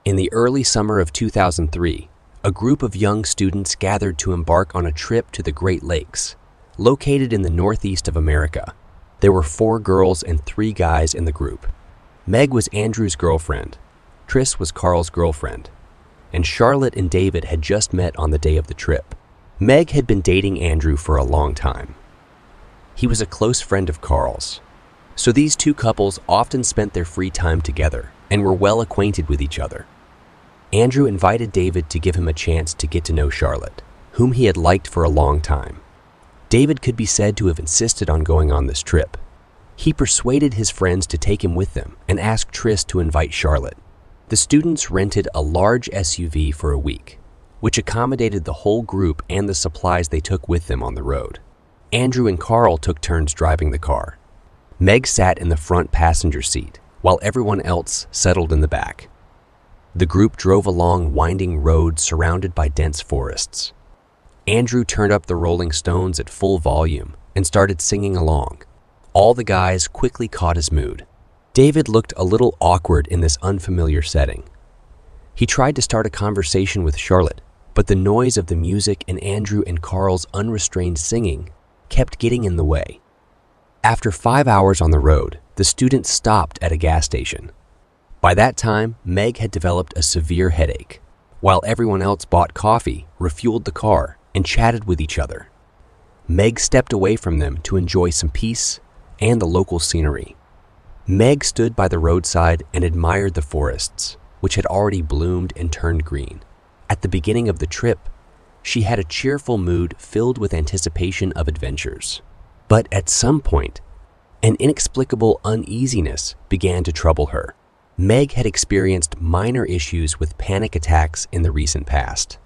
In the early summer of 2003, a group of young students gathered to embark on a trip to the Great Lakes, located in the northeast of America. There were 4 girls and 3 guys in the group. Meg was Andrew's girlfriend, Tris was Carl's girlfriend, and Charlotte and David had just met on the day of the trip. Meg had been dating Andrew for a long time. He was a close friend of Carl's, so these 2 couples often spent their free time together and were well acquainted with each other. Andrew invited David to give him a chance to get to know Charlotte, whom he had liked for a long time. David could be said to have insisted on going on this trip. He persuaded his friends to take him with them and asked Tris to invite Charlotte. The students rented a large SUV for a week, which accommodated the whole group and the supplies they took with them on the road. Andrew and Carl took turns driving the car. Meg sat in the front passenger seat, while everyone else settled in the back. The group drove along winding roads surrounded by dense forests. Andrew turned up the Rolling Stones at full volume and started singing along. All the guys quickly caught his mood. David looked a little awkward in this unfamiliar setting. He tried to start a conversation with Charlotte, but the noise of the music and Andrew and Carl's unrestrained singing kept getting in the way. After 5 hours on the road, the students stopped at a gas station. By that time, Meg had developed a severe headache, while everyone else bought coffee, refueled the car, and chatted with each other. Meg stepped away from them to enjoy some peace and the local scenery. Meg stood by the roadside and admired the forests, which had already bloomed and turned green. At the beginning of the trip, she had a cheerful mood filled with anticipation of adventures. But at some point, an inexplicable uneasiness began to trouble her. Meg had experienced minor issues with panic attacks in the recent past.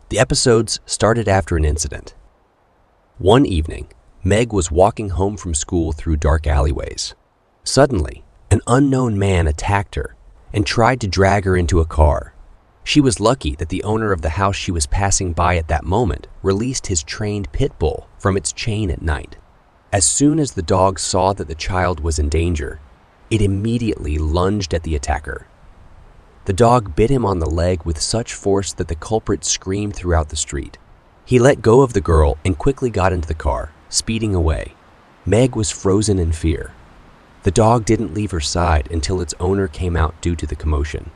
The episodes started after an incident. One evening, Meg was walking home from school through dark alleyways. Suddenly, an unknown man attacked her and tried to drag her into a car. She was lucky that the owner of the house she was passing by at that moment released his trained pit bull from its chain at night. As soon as the dog saw that the child was in danger, it immediately lunged at the attacker. The dog bit him on the leg with such force that the culprit screamed throughout the street. He let go of the girl and quickly got into the car, speeding away. Meg was frozen in fear. The dog didn't leave her side until its owner came out due to the commotion.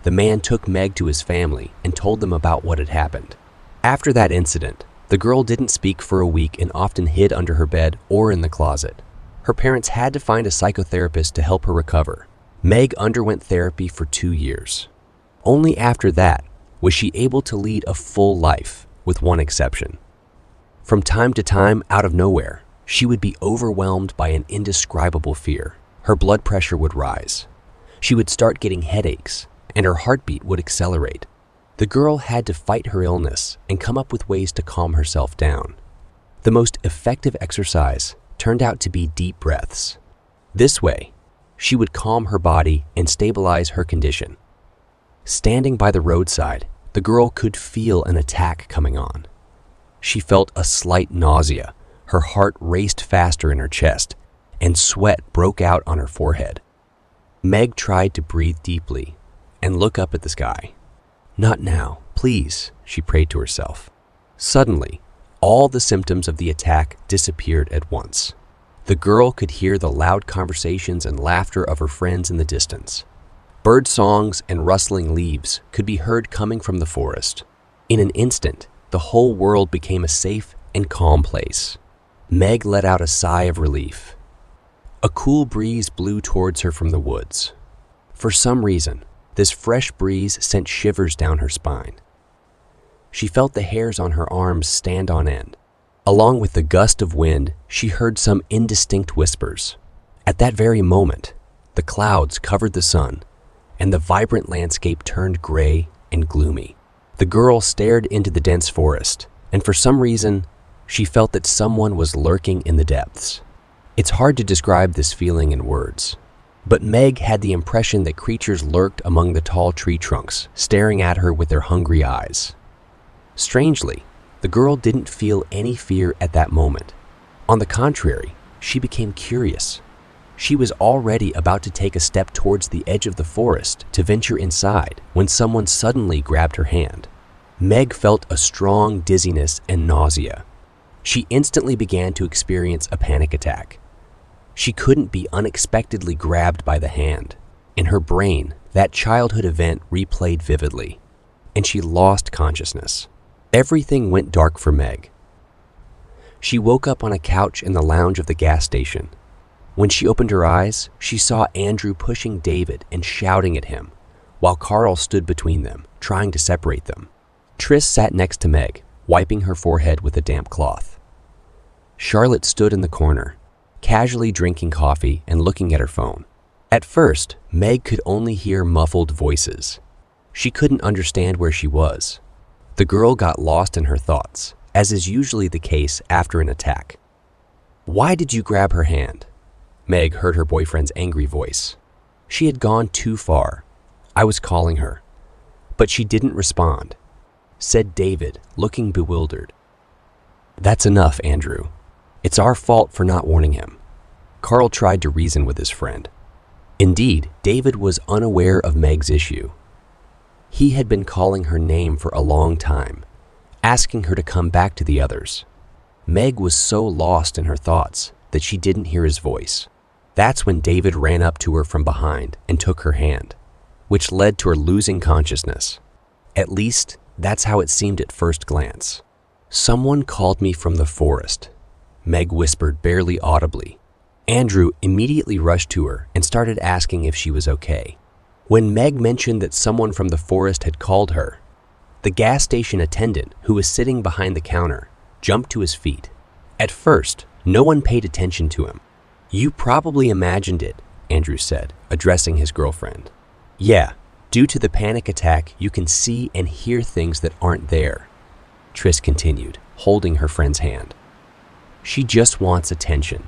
The man took Meg to his family and told them about what had happened. After that incident, the girl didn't speak for a week and often hid under her bed or in the closet. Her parents had to find a psychotherapist to help her recover. Meg underwent therapy for 2 years. Only after that was she able to lead a full life, with one exception. From time to time, out of nowhere, she would be overwhelmed by an indescribable fear. Her blood pressure would rise. She would start getting headaches, and her heartbeat would accelerate. The girl had to fight her illness and come up with ways to calm herself down. The most effective exercise turned out to be deep breaths. This way, she would calm her body and stabilize her condition. Standing by the roadside, the girl could feel an attack coming on. She felt a slight nausea, her heart raced faster in her chest, and sweat broke out on her forehead. Meg tried to breathe deeply and look up at the sky. "Not now, please," she prayed to herself. Suddenly, all the symptoms of the attack disappeared at once. The girl could hear the loud conversations and laughter of her friends in the distance. Bird songs and rustling leaves could be heard coming from the forest. In an instant, the whole world became a safe and calm place. Meg let out a sigh of relief. A cool breeze blew towards her from the woods. For some reason, this fresh breeze sent shivers down her spine. She felt the hairs on her arms stand on end. Along with the gust of wind, she heard some indistinct whispers. At that very moment, the clouds covered the sun, and the vibrant landscape turned gray and gloomy. The girl stared into the dense forest, and for some reason, she felt that someone was lurking in the depths. It's hard to describe this feeling in words, but Meg had the impression that creatures lurked among the tall tree trunks, staring at her with their hungry eyes. Strangely, the girl didn't feel any fear at that moment. On the contrary, she became curious. She was already about to take a step towards the edge of the forest to venture inside when someone suddenly grabbed her hand. Meg felt a strong dizziness and nausea. She instantly began to experience a panic attack. She couldn't be unexpectedly grabbed by the hand. In her brain, that childhood event replayed vividly, and she lost consciousness. Everything went dark for Meg. She woke up on a couch in the lounge of the gas station. When she opened her eyes, she saw Andrew pushing David and shouting at him, while Carl stood between them, trying to separate them. Triss sat next to Meg, wiping her forehead with a damp cloth. Charlotte stood in the corner, casually drinking coffee and looking at her phone. At first, Meg could only hear muffled voices. She couldn't understand where she was. The girl got lost in her thoughts, as is usually the case after an attack. "Why did you grab her hand?" Meg heard her boyfriend's angry voice. She had gone too far. "I was calling her, but she didn't respond," said David, looking bewildered. "That's enough, Andrew. It's our fault for not warning him." Carl tried to reason with his friend. Indeed, David was unaware of Meg's issue. He had been calling her name for a long time, asking her to come back to the others. Meg was so lost in her thoughts that she didn't hear his voice. That's when David ran up to her from behind and took her hand, which led to her losing consciousness. At least, that's how it seemed at first glance. "Someone called me from the forest," Meg whispered barely audibly. Andrew immediately rushed to her and started asking if she was okay. When Meg mentioned that someone from the forest had called her, the gas station attendant, who was sitting behind the counter, jumped to his feet. At first, no one paid attention to him. "You probably imagined it," Andrew said, addressing his girlfriend. "Yeah, due to the panic attack, you can see and hear things that aren't there," Triss continued, holding her friend's hand. "She just wants attention.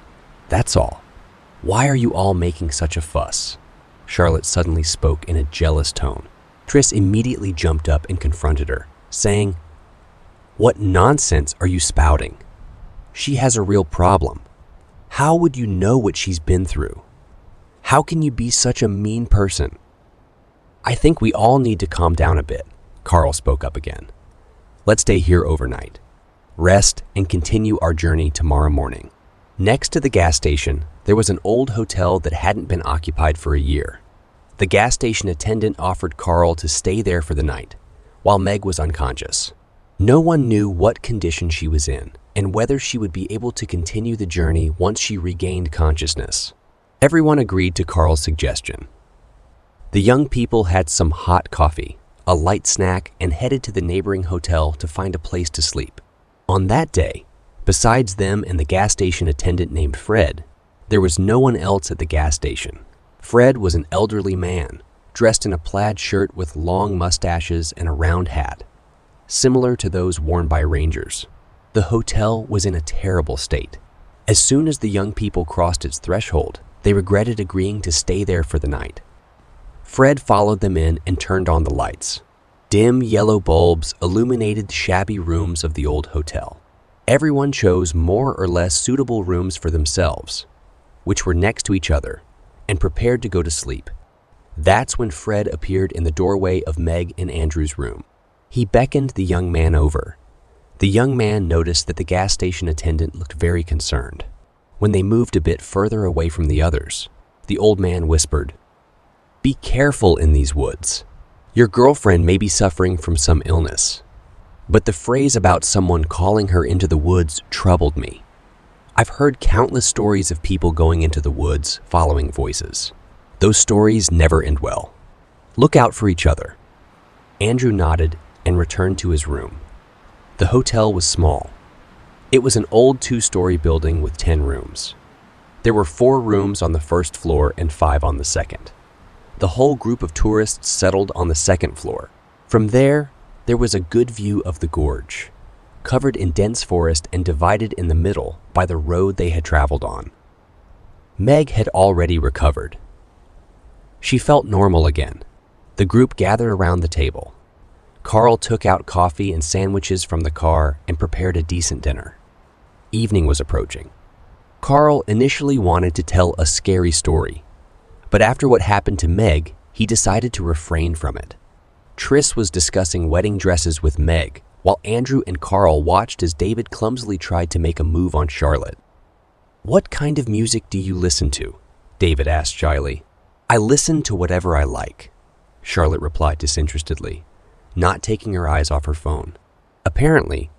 That's all. Why are you all making such a fuss?" Charlotte suddenly spoke in a jealous tone. Triss immediately jumped up and confronted her, saying, "What nonsense are you spouting? She has a real problem. How would you know what she's been through? How can you be such a mean person?" "I think we all need to calm down a bit," Carl spoke up again. "Let's stay here overnight, rest, and continue our journey tomorrow morning." Next to the gas station, there was an old hotel that hadn't been occupied for a year. The gas station attendant offered Carl to stay there for the night, while Meg was unconscious. No one knew what condition she was in and whether she would be able to continue the journey once she regained consciousness. Everyone agreed to Carl's suggestion. The young people had some hot coffee, a light snack, and headed to the neighboring hotel to find a place to sleep. On that day, besides them and the gas station attendant named Fred, there was no one else at the gas station. Fred was an elderly man, dressed in a plaid shirt with long mustaches and a round hat, similar to those worn by rangers. The hotel was in a terrible state. As soon as the young people crossed its threshold, they regretted agreeing to stay there for the night. Fred followed them in and turned on the lights. Dim yellow bulbs illuminated the shabby rooms of the old hotel. Everyone chose more or less suitable rooms for themselves, which were next to each other, and prepared to go to sleep. That's when Fred appeared in the doorway of Meg and Andrew's room. He beckoned the young man over. The young man noticed that the gas station attendant looked very concerned. When they moved a bit further away from the others, the old man whispered, "Be careful in these woods. Your girlfriend may be suffering from some illness." But the phrase about someone calling her into the woods troubled me. I've heard countless stories of people going into the woods following voices. Those stories never end well. Look out for each other. Andrew nodded and returned to his room. The hotel was small. It was an old 2-story building with 10 rooms. There were 4 rooms on the first floor and 5 on the second. The whole group of tourists settled on the second floor. From there was a good view of the gorge, covered in dense forest and divided in the middle by the road they had traveled on. Meg had already recovered. She felt normal again. The group gathered around the table. Carl took out coffee and sandwiches from the car and prepared a decent dinner. Evening was approaching. Carl initially wanted to tell a scary story, but after what happened to Meg, he decided to refrain from it. Triss was discussing wedding dresses with Meg, while Andrew and Carl watched as David clumsily tried to make a move on Charlotte. "What kind of music do you listen to?" David asked shyly. "I listen to whatever I like," Charlotte replied disinterestedly, not taking her eyes off her phone. Apparently,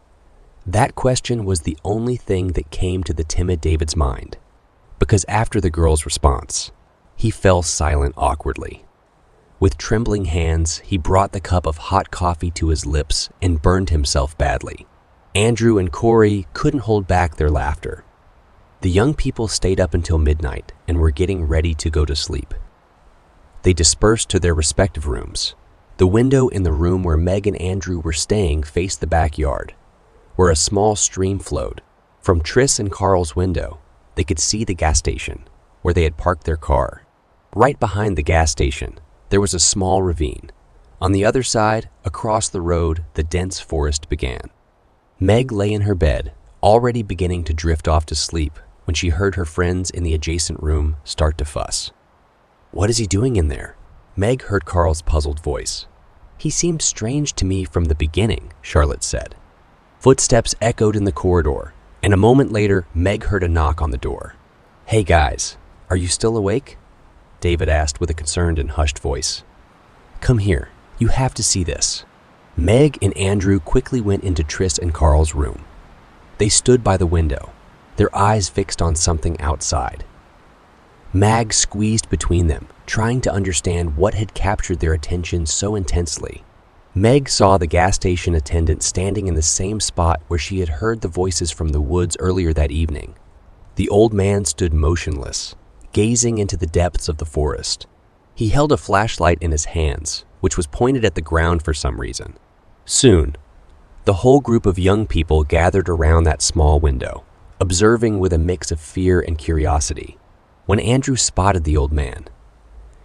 that question was the only thing that came to the timid David's mind, because after the girl's response, he fell silent awkwardly. With trembling hands, he brought the cup of hot coffee to his lips and burned himself badly. Andrew and Corey couldn't hold back their laughter. The young people stayed up until midnight and were getting ready to go to sleep. They dispersed to their respective rooms. The window in the room where Meg and Andrew were staying faced the backyard, where a small stream flowed. From Triss and Carl's window, they could see the gas station, where they had parked their car. Right behind the gas station, there was a small ravine. On the other side, across the road, the dense forest began. Meg lay in her bed, already beginning to drift off to sleep when she heard her friends in the adjacent room start to fuss. "What is he doing in there?" Meg heard Carl's puzzled voice. "He seemed strange to me from the beginning," Charlotte said. Footsteps echoed in the corridor, and a moment later, Meg heard a knock on the door. "Hey guys, are you still awake?" David asked with a concerned and hushed voice. "Come here, you have to see this." Meg and Andrew quickly went into Triss and Carl's room. They stood by the window, their eyes fixed on something outside. Mag squeezed between them, trying to understand what had captured their attention so intensely. Meg saw the gas station attendant standing in the same spot where she had heard the voices from the woods earlier that evening. The old man stood motionless, gazing into the depths of the forest. He held a flashlight in his hands, which was pointed at the ground for some reason. Soon, the whole group of young people gathered around that small window, observing with a mix of fear and curiosity. When Andrew spotted the old man,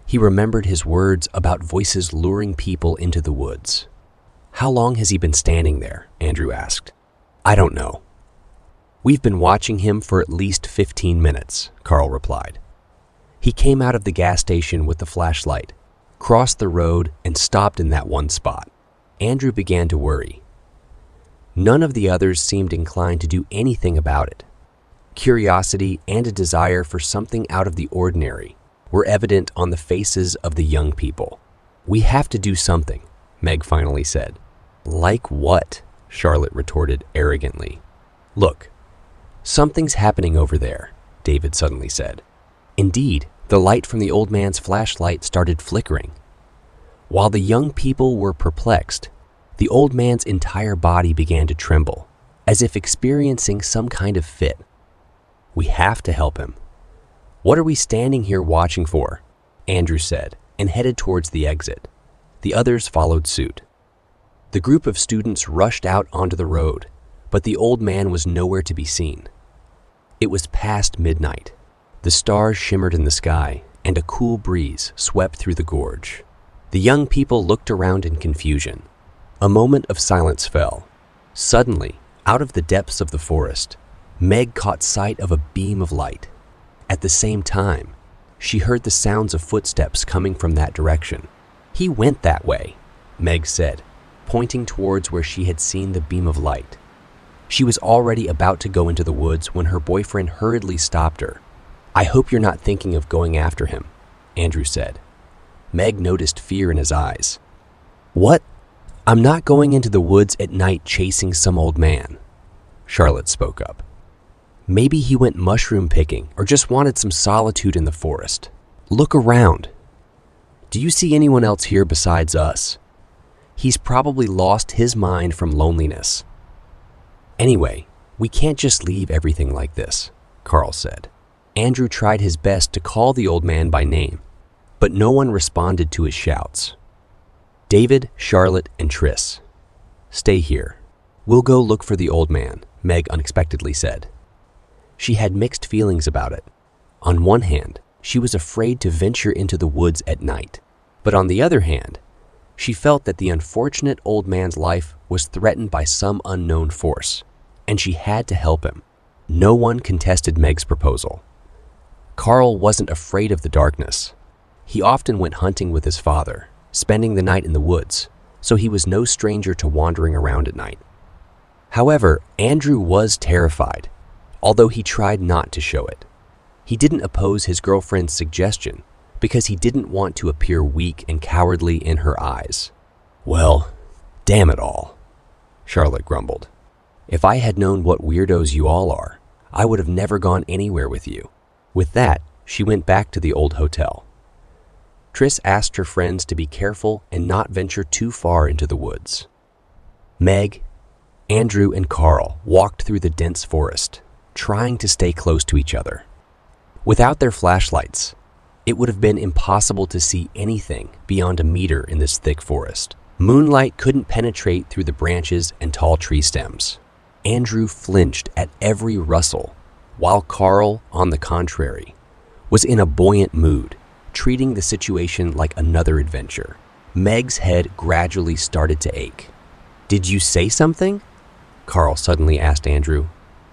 he remembered his words about voices luring people into the woods. "How long has he been standing there?" Andrew asked. "I don't know. We've been watching him for at least 15 minutes, Carl replied. He came out of the gas station with the flashlight, crossed the road, and stopped in that one spot. Andrew began to worry. None of the others seemed inclined to do anything about it. Curiosity and a desire for something out of the ordinary were evident on the faces of the young people. "We have to do something," Meg finally said. "Like what?" Charlotte retorted arrogantly. "Look, something's happening over there," David suddenly said. Indeed, the light from the old man's flashlight started flickering. While the young people were perplexed, the old man's entire body began to tremble, as if experiencing some kind of fit. "We have to help him." "What are we standing here watching for?" Andrew said, and headed towards the exit. The others followed suit. The group of students rushed out onto the road, but the old man was nowhere to be seen. It was past midnight. The stars shimmered in the sky, and a cool breeze swept through the gorge. The young people looked around in confusion. A moment of silence fell. Suddenly, out of the depths of the forest, Meg caught sight of a beam of light. At the same time, she heard the sounds of footsteps coming from that direction. "He went that way," Meg said, pointing towards where she had seen the beam of light. She was already about to go into the woods when her boyfriend hurriedly stopped her. "I hope you're not thinking of going after him," Andrew said. Meg noticed fear in his eyes. "What? I'm not going into the woods at night chasing some old man," Charlotte spoke up. "Maybe he went mushroom picking or just wanted some solitude in the forest. Look around. Do you see anyone else here besides us? He's probably lost his mind from loneliness." "Anyway, we can't just leave everything like this," Carl said. Andrew tried his best to call the old man by name, but no one responded to his shouts. "David, Charlotte, and Triss, stay here. We'll go look for the old man," Meg unexpectedly said. She had mixed feelings about it. On one hand, she was afraid to venture into the woods at night, but on the other hand, she felt that the unfortunate old man's life was threatened by some unknown force, and she had to help him. No one contested Meg's proposal. Carl wasn't afraid of the darkness. He often went hunting with his father, spending the night in the woods, so he was no stranger to wandering around at night. However, Andrew was terrified, although he tried not to show it. He didn't oppose his girlfriend's suggestion because he didn't want to appear weak and cowardly in her eyes. "Well, damn it all," Charlotte grumbled. "If I had known what weirdos you all are, I would have never gone anywhere with you." With that, she went back to the old hotel. Triss asked her friends to be careful and not venture too far into the woods. Meg, Andrew, and Carl walked through the dense forest, trying to stay close to each other. Without their flashlights, it would have been impossible to see anything beyond a meter in this thick forest. Moonlight couldn't penetrate through the branches and tall tree stems. Andrew flinched at every rustle, while Carl, on the contrary, was in a buoyant mood, treating the situation like another adventure. Meg's head gradually started to ache. "Did you say something?" Carl suddenly asked Andrew.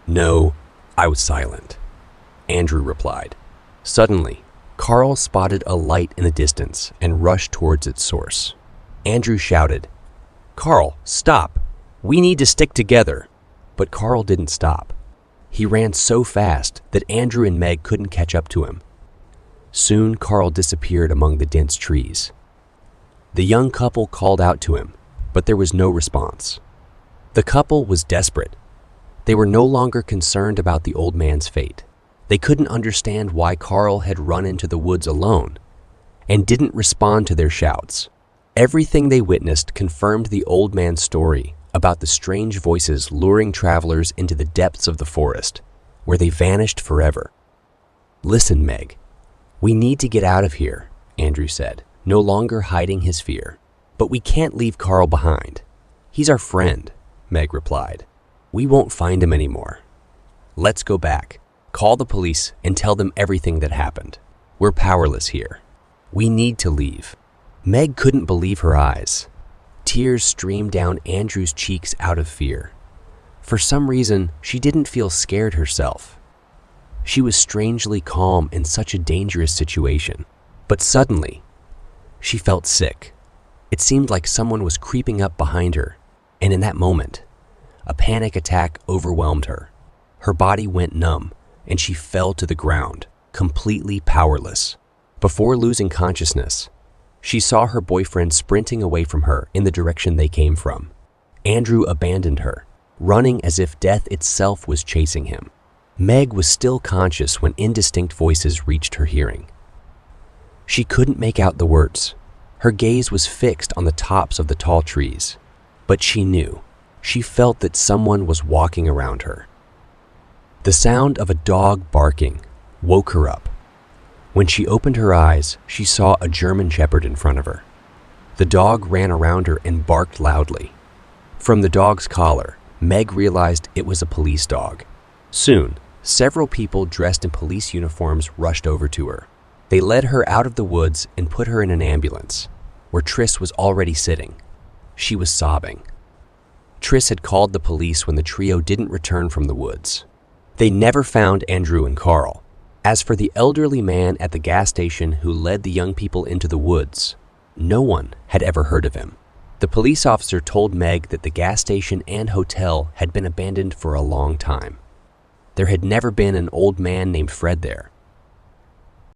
"No, I was silent," Andrew replied. Suddenly, Carl spotted a light in the distance and rushed towards its source. Andrew shouted, "Carl, stop! We need to stick together!" But Carl didn't stop. He ran so fast that Andrew and Meg couldn't catch up to him. Soon, Carl disappeared among the dense trees. The young couple called out to him, but there was no response. The couple was desperate. They were no longer concerned about the old man's fate. They couldn't understand why Carl had run into the woods alone and didn't respond to their shouts. Everything they witnessed confirmed the old man's story about the strange voices luring travelers into the depths of the forest, where they vanished forever. "Listen, Meg, we need to get out of here," Andrew said, no longer hiding his fear. "But we can't leave Carl behind. He's our friend," Meg replied. "We won't find him anymore. Let's go back, call the police, and tell them everything that happened. We're powerless here. We need to leave." Meg couldn't believe her eyes. Tears streamed down Andrew's cheeks out of fear. For some reason, she didn't feel scared herself. She was strangely calm in such a dangerous situation. But suddenly, she felt sick. It seemed like someone was creeping up behind her, and in that moment, a panic attack overwhelmed her. Her body went numb, and she fell to the ground, completely powerless. Before losing consciousness, she saw her boyfriend sprinting away from her in the direction they came from. Andrew abandoned her, running as if death itself was chasing him. Meg was still conscious when indistinct voices reached her hearing. She couldn't make out the words. Her gaze was fixed on the tops of the tall trees. But she knew. She felt that someone was walking around her. The sound of a dog barking woke her up. When she opened her eyes, she saw a German Shepherd in front of her. The dog ran around her and barked loudly. From the dog's collar, Meg realized it was a police dog. Soon, several people dressed in police uniforms rushed over to her. They led her out of the woods and put her in an ambulance, where Triss was already sitting. She was sobbing. Triss had called the police when the trio didn't return from the woods. They never found Andrew and Carl. As for the elderly man at the gas station who led the young people into the woods, no one had ever heard of him. The police officer told Meg that the gas station and hotel had been abandoned for a long time. There had never been an old man named Fred there,